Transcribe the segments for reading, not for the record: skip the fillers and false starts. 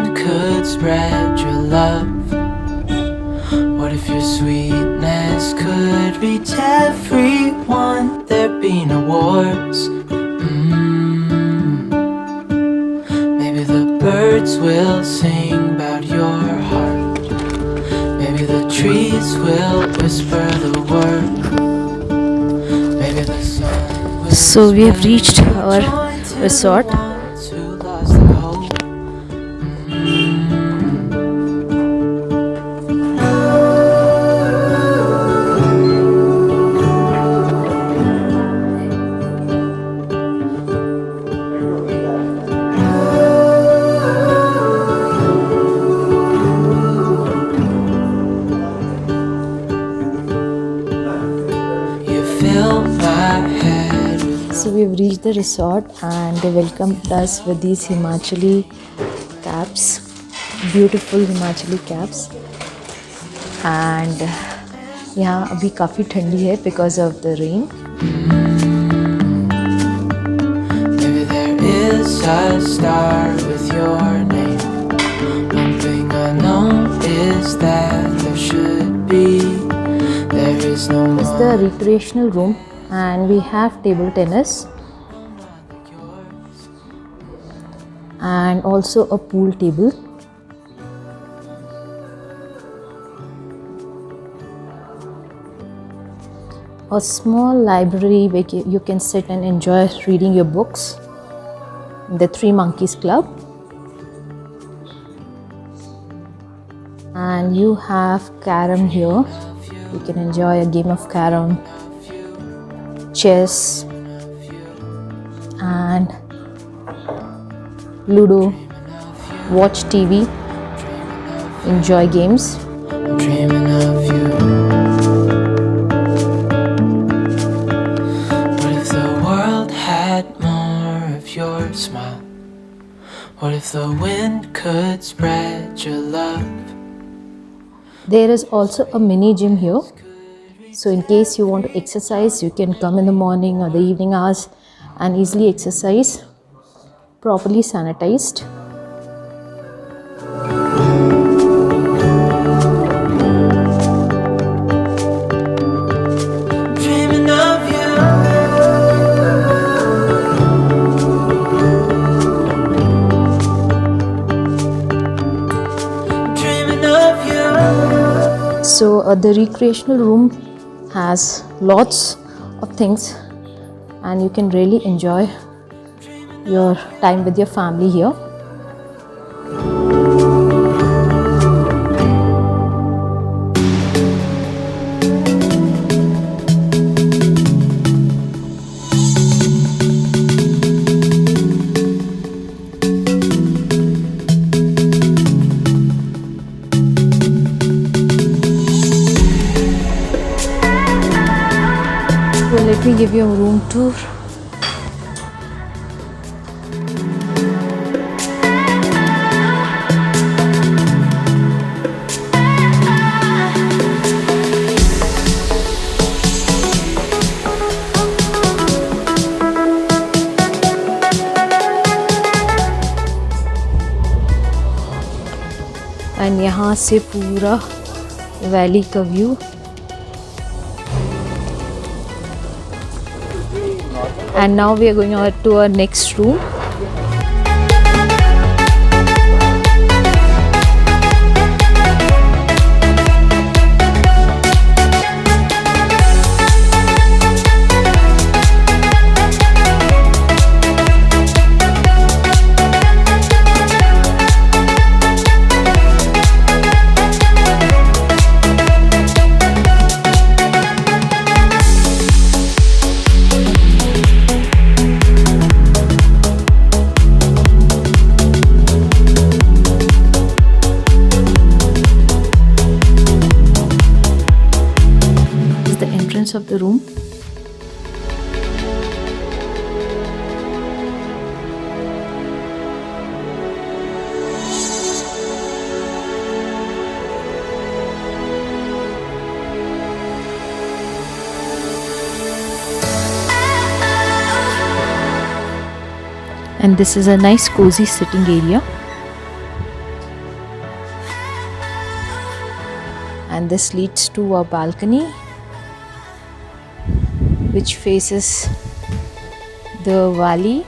wind could spread your love? What if your sweetness could reach everyone? There'd be no wars. Maybe the birds will sing about your heart. Maybe the trees will whisper the word. Maybe the sun will. So we have reached our resort. Who lost the hope. You fill my head with So we have reached the resort and they welcomed us with these Himachali caps, beautiful Himachali caps. And यहाँ अभी काफ़ी ठंडी है because of the rain. maybe there is a star with your name. One thing I know is that there should be. There is no It's the recreational room and we have table tennis and also a pool table. A small library where you can sit and enjoy reading your books. The Three Monkeys Club. And you have carom here. You can enjoy a game of carom, chess, and Ludo. Watch TV, enjoy games. I'm dreaming of you. What if the world had more of your smile? What if the wind could spread your love? There is also a mini gym here. So in case you want to exercise, you can come in the morning or the evening hours and easily exercise, properly sanitized. Dreaming of you. Dreaming of you. So the recreational room has lots of things and you can really enjoy your time with your family here. So let me give you a room tour. And यहाँ से पूरा valley का view. And now we are going on to our next room. Of the room. And this is a nice cozy sitting area. and this leads to a balcony which faces the valley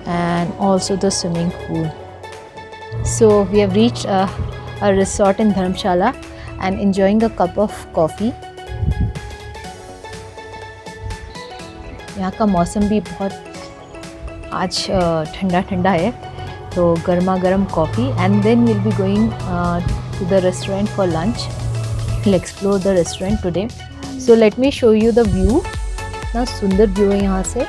and also the swimming pool. So we have reached a resort in Dharamshala and enjoying a cup of coffee. यहाँ का मौसम भी बहुत आज ठंडा ठंडा है, तो गर्मा गर्म coffee and then will be going to the restaurant for lunch. Will explore the restaurant today. So let me show you the view. इतना सुंदर व्यू है यहाँ से.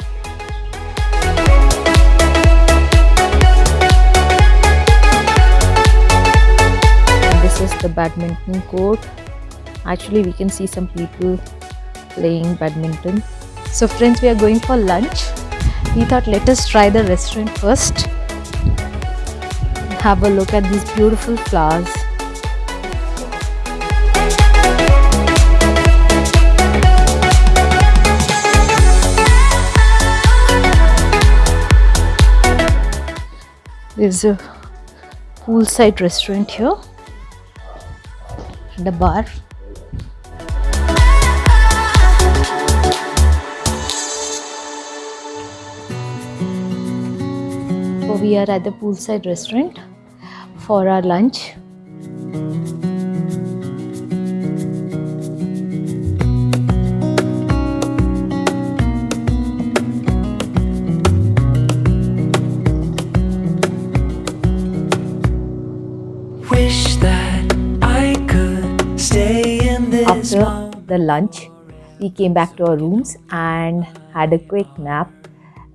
This is the badminton court. Actually we can see some people playing badminton. So friends, we are going for lunch. We thought let us try the restaurant first. Have a look at these beautiful flowers. There's a poolside restaurant here and a bar. So we are at the poolside restaurant for our lunch. Wish that I could stay in this After moment. the lunch, we came back to our rooms and had a quick nap.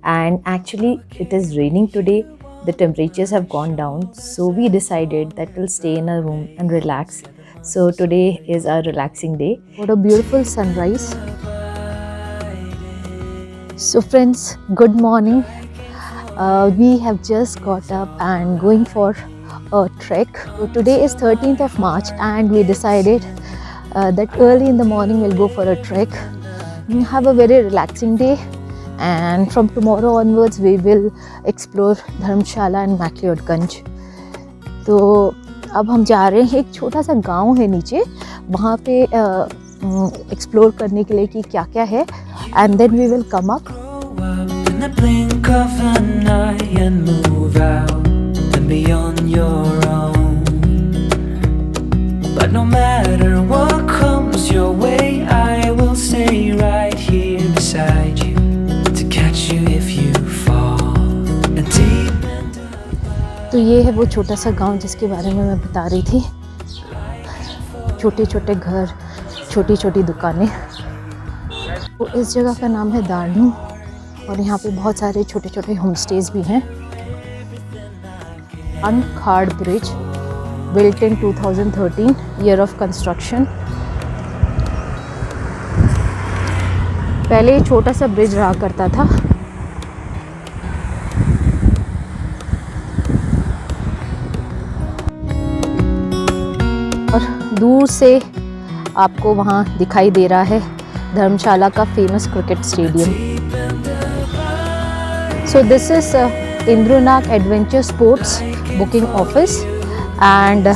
And actually it is raining today. The temperatures have gone down, so we decided that we'll stay in our room and relax. So today is our relaxing day. What a beautiful sunrise. So friends, good morning. We have just got up and going for a trek. So today is 13th of March and we decided that early in the morning we'll go for a trek. We have a very relaxing day. And from tomorrow onwards we will explore Dharamshala and McLeodganj. तो अब हम जा रहे हैं, एक छोटा सा गांव है नीचे, वहाँ पे एक्सप्लोर करने के लिए कि क्या क्या है. And then we will come up. In the blink of an eye and move out and be on your own. But no matter what comes your way, I will stay right here beside you. तो ये है वो छोटा सा गांव जिसके बारे में मैं बता रही थी. छोटे छोटे घर, छोटी छोटी दुकानें. तो इस जगह का नाम है दारनू और यहाँ पे बहुत सारे छोटे छोटे होम स्टेज भी हैं. Ankhad bridge built in 2013, year of construction. पहले छोटा सा ब्रिज रहा करता था. और दूर से आपको वहाँ दिखाई दे रहा है धर्मशाला का famous cricket stadium. So this is Indrunag adventure sports booking office and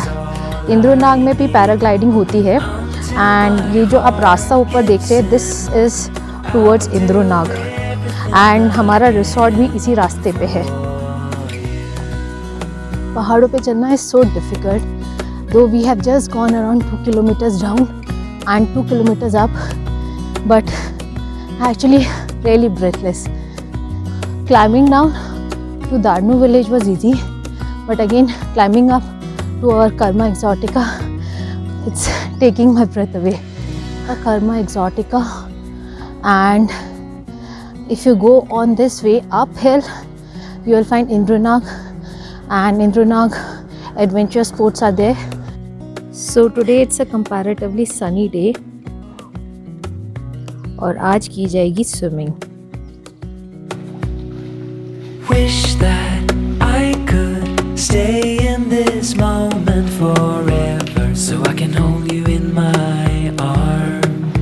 Indrunag में भी पैराग्लाइडिंग होती है. एंड ये जो आप रास्ता ऊपर देख रहे हैं, this is towards Indrunag and हमारा रिसोर्ट भी इसी रास्ते पे है. पहाड़ों पे चलना is so difficult. Though we have just gone around 2 kilometers down and 2 kilometers up, but actually really breathless. Climbing down to Darnu village was easy, but again climbing up to our Karma Exotica, it's taking my breath away. Karma Exotica, and if you go on this way uphill, you will find Indrunag, and Indrunag adventure sports are there. So today it's a comparatively sunny day और आज की जाएगी swimming. Wish that I could stay in this moment forever, so I can hold you in my arms.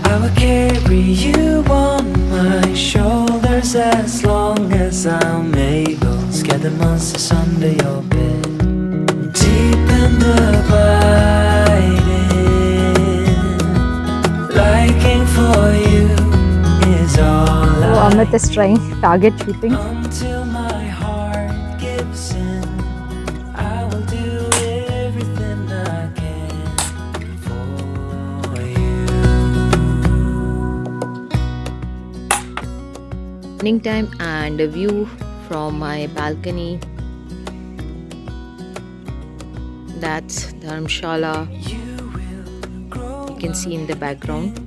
I will carry you on my shoulders as long as I'm able. Scare the monsters under your bed. Liking for you is all So Amit is trying target shooting. until my heart gives in. I will do everything I can for you. Evening time and a view from my balcony. That's Dharamshala. You can see in the background.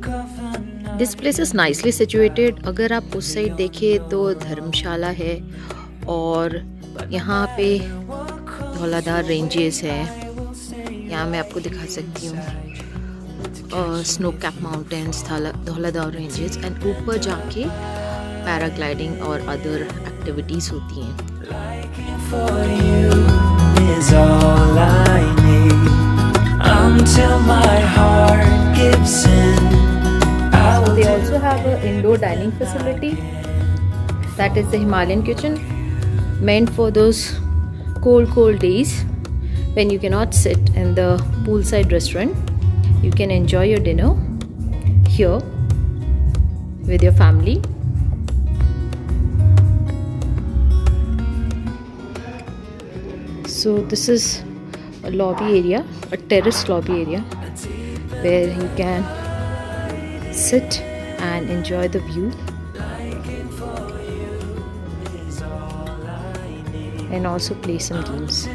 This place is nicely situated. अगर आप उस side देखें तो धर्मशाला है और यहाँ पे Dhauladhar ranges है. यहाँ मैं आपको दिखा सकती हूँ snow cap mountains, Dhauladhar ranges and ऊपर जाके पैराग्लाइडिंग और अदर एक्टिविटीज़ होती हैं. For you is all I need until my heart gives in. I will They also have an indoor dining facility. That is the Himalayan kitchen, meant for those cold days when you cannot sit in the poolside restaurant. You can enjoy your dinner here with your family. So this is a lobby area, a terrace lobby area where you can sit and enjoy the view and also play some games.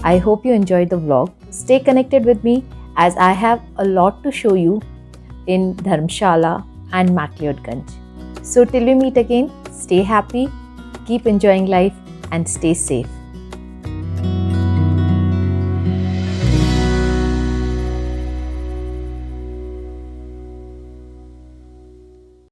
I hope you enjoyed the vlog. Stay connected with me as I have a lot to show you in Dharamshala and MacLeodganj. So till we meet again, stay happy, keep enjoying life and stay safe.